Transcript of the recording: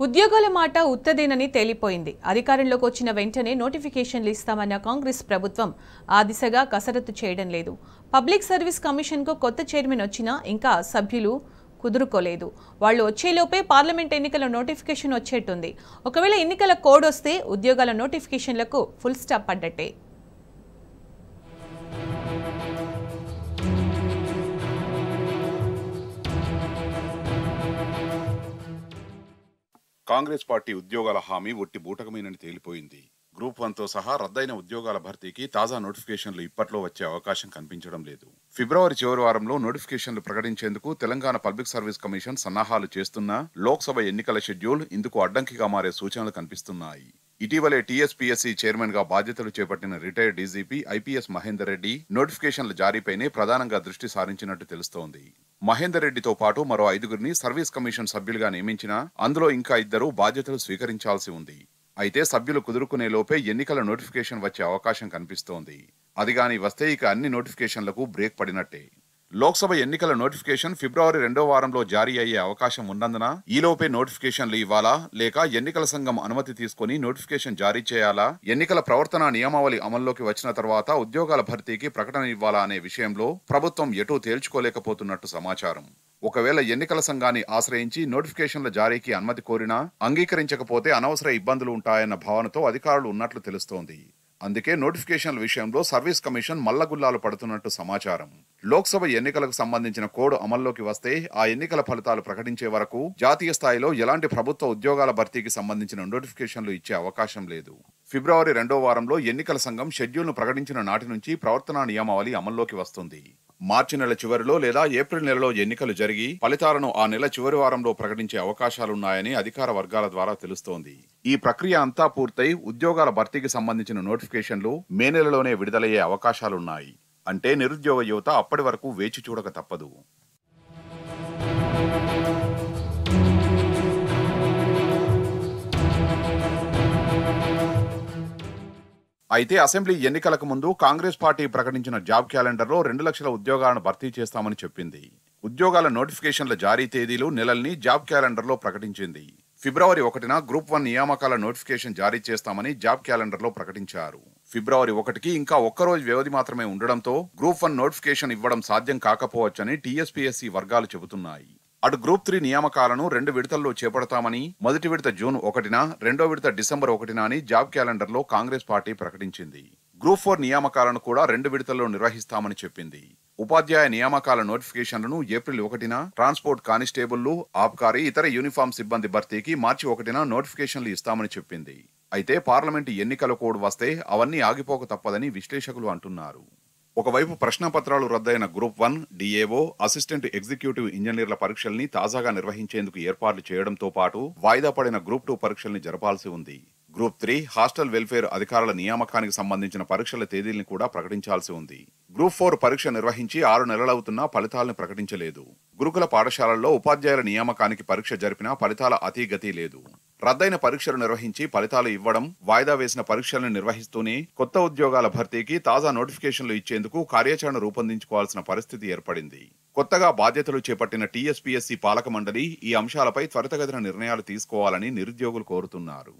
ఉద్యోగాల మాట ఉత్తదేనని తేలిపోయింది. అధికారంలోకి వచ్చిన వెంటనే నోటిఫికేషన్లు ఇస్తామన్న కాంగ్రెస్ ప్రభుత్వం ఆ దిశగా కసరత్తు చేయడం లేదు. పబ్లిక్ సర్వీస్ కమిషన్కు కొత్త చైర్మన్ వచ్చినా ఇంకా సభ్యులు కుదురుకోలేదు. వాళ్ళు వచ్చేలోపే పార్లమెంట్ ఎన్నికల నోటిఫికేషన్ వచ్చేట్టుంది. ఒకవేళ ఎన్నికల కోడ్ వస్తే ఉద్యోగాల నోటిఫికేషన్లకు ఫుల్ స్టాప్ పడ్డట్టే. కాంగ్రెస్ పార్టీ ఉద్యోగాల హామీ ఒట్టి బూటకమేనని తేలిపోయింది. గ్రూప్ 1తో సహా రద్దయిన ఉద్యోగాల భర్తీకి తాజా నోటిఫికేషన్లు ఇప్పట్లో వచ్చే అవకాశం కనిపించడం లేదు. ఫిబ్రవరి చివరి వారంలో నోటిఫికేషన్లు ప్రకటించేందుకు తెలంగాణ పబ్లిక్ సర్వీస్ కమిషన్ సన్నాహాలు చేస్తున్నా లోక్సభ ఎన్నికల షెడ్యూల్ ఇందుకు అడ్డంకిగా మారే సూచనలు కనిపిస్తున్నాయి. ఇటీవలే టీఎస్పీఎస్సీ చైర్మన్ గా బాధ్యతలు చేపట్టిన retired DGP IPS Mahender Reddy నోటిఫికేషన్ల జారీపైనే ప్రధానంగా దృష్టి సారించినట్టు తెలుస్తోంది. మహేందర్ రెడ్డితో పాటు మరో 5గురిని సర్వీస్ కమిషన్ సభ్యులుగా నియమించినా అందులో ఇంకా 2 బాధ్యతలు స్వీకరించాల్సి ఉంది. అయితే సభ్యులు కుదురుకునే లోపే ఎన్నికల నోటిఫికేషన్ వచ్చే అవకాశం కనిపిస్తోంది. అదిగాని వస్తే ఇక అన్ని నోటిఫికేషన్లకు బ్రేక్ పడినట్టే. లోక్సభ ఎన్నికల నోటిఫికేషన్ ఫిబ్రవరి 2వ వారంలో జారీ అయ్యే అవకాశం ఉన్నందున ఈలోపే నోటిఫికేషన్లు ఇవ్వాలా లేక ఎన్నికల సంఘం అనుమతి తీసుకుని నోటిఫికేషన్ జారీ చేయాలా, ఎన్నికల ప్రవర్తన నియమావళి అమల్లోకి వచ్చిన తర్వాత ఉద్యోగాల భర్తీకి ప్రకటన ఇవ్వాలా అనే విషయంలో ప్రభుత్వం ఎటూ తేల్చుకోలేకపోతున్నట్టు సమాచారం. ఒకవేళ ఎన్నికల సంఘాన్ని ఆశ్రయించి నోటిఫికేషన్ల జారీకి అనుమతి కోరినా అంగీకరించకపోతే అనవసర ఇబ్బందులు ఉంటాయన్న భావనతో అధికారులు ఉన్నట్లు తెలుస్తోంది. అందుకే నోటిఫికేషన్ల విషయంలో సర్వీస్ కమిషన్ మల్లగుల్లాలు పడుతున్నట్టు సమాచారం. లోక్సభ ఎన్నికలకు సంబంధించిన కోడ్ అమల్లోకి వస్తే ఆ ఎన్నికల ఫలితాలు ప్రకటించే వరకు జాతీయ స్థాయిలో ఎలాంటి ప్రభుత్వ ఉద్యోగాల భర్తీకి సంబంధించిన నోటిఫికేషన్లు ఇచ్చే అవకాశం లేదు. ఫిబ్రవరి 2వ వారంలో ఎన్నికల సంఘం షెడ్యూల్ను ప్రకటించిన నాటి నుంచి ప్రవర్తనా నియమావళి అమల్లోకి వస్తుంది. మార్చి నెల చివరిలో లేదా ఏప్రిల్ నెలలో ఎన్నికలు జరిగి ఫలితాలను ఆ నెల చివరి వారంలో ప్రకటించే అవకాశాలున్నాయని అధికార వర్గాల ద్వారా తెలుస్తోంది. ఈ ప్రక్రియ అంతా పూర్తయి ఉద్యోగాల భర్తీకి సంబంధించిన నోటిఫికేషన్లు మే నెలలోనే విడుదలయ్యే అవకాశాలున్నాయి. అంటే నిరుద్యోగ యువత అప్పటి వరకు వేచి చూడక తప్పదు. అయితే అసెంబ్లీ ఎన్నికలకు ముందు కాంగ్రెస్ పార్టీ ప్రకటించిన జాబ్ క్యాలెండర్లో 2 లక్షల ఉద్యోగాలను భర్తీ చేస్తామని చెప్పింది. ఉద్యోగాల నోటిఫికేషన్ల జారీ తేదీలు, నెలల్ని జాబ్ క్యాలెండర్లో ప్రకటించింది. ఫిబ్రవరి 1న గ్రూప్ 1 నియామకాల నోటిఫికేషన్ జారీ చేస్తామని జాబ్ క్యాలెండర్లో ప్రకటించారు. ఫిబ్రవరి 1కి ఇంకా ఒక్కరోజు వ్యవధి మాత్రమే ఉండడంతో గ్రూప్ 1 నోటిఫికేషన్ ఇవ్వడం సాధ్యం కాకపోవచ్చని టీఎస్పీఎస్సీ వర్గాలు చెబుతున్నాయి. అటు గ్రూప్ 3 నియామకాలను 2 విడతల్లో చేపడతామని, మొదటి విడత జూన్ 1న, రెండో విడత డిసెంబర్ 1న అని జాబ్ క్యాలెండర్లో కాంగ్రెస్ పార్టీ ప్రకటించింది. గ్రూప్ 4 నియామకాలను కూడా 2 విడతల్లో నిర్వహిస్తామని చెప్పింది. ఉపాధ్యాయ నియామకాల నోటిఫికేషన్లను ఏప్రిల్ 1న, ట్రాన్స్పోర్ట్ కానిస్టేబుళ్లు, ఆబ్కారీ, ఇతర యూనిఫామ్ సిబ్బంది భర్తీకి మార్చి 1న నోటిఫికేషన్లు ఇస్తామని చెప్పింది. అయితే పార్లమెంటు ఎన్నికల కోడ్ వస్తే అవన్నీ ఆగిపోక తప్పదని విశ్లేషకులు అంటున్నారు. ఒకవైపు ప్రశ్నపత్రాలు రద్దయిన గ్రూప్ 1, డిఏఓ, అసిస్టెంట్ ఎగ్జిక్యూటివ్ ఇంజనీర్ల పరీక్షల్ని తాజాగా నిర్వహించేందుకు ఏర్పాట్లు చేయడంతో పాటు వాయిదా పడిన గ్రూప్ 2 పరీక్షల్ని జరపాల్సి ఉంది. గ్రూప్ 3 హాస్టల్ వెల్ఫేర్ అధికారుల నియామకానికి సంబంధించిన పరీక్షల తేదీల్ని కూడా ప్రకటించాల్సి ఉంది. గ్రూప్ 4 పరీక్ష నిర్వహించి 6 నెలలవుతున్నా ఫలితాలను ప్రకటించలేదు. గురుకుల పాఠశాలల్లో ఉపాధ్యాయుల నియామకానికి పరీక్ష జరిపినా ఫలితాల అతీగతి లేదు. రద్దయిన పరీక్షలు నిర్వహించి ఫలితాలు ఇవ్వడం, వాయిదా వేసిన పరీక్షలను నిర్వహిస్తూనే కొత్త ఉద్యోగాల భర్తీకి తాజా నోటిఫికేషన్లు ఇచ్చేందుకు కార్యాచరణ రూపొందించుకోవాల్సిన పరిస్థితి ఏర్పడింది. కొత్తగా బాధ్యతలు చేపట్టిన టీఎస్పీఎస్సీ పాలక మండలి ఈ అంశాలపై త్వరితగతిన నిర్ణయాలు తీసుకోవాలని నిరుద్యోగులు కోరుతున్నారు.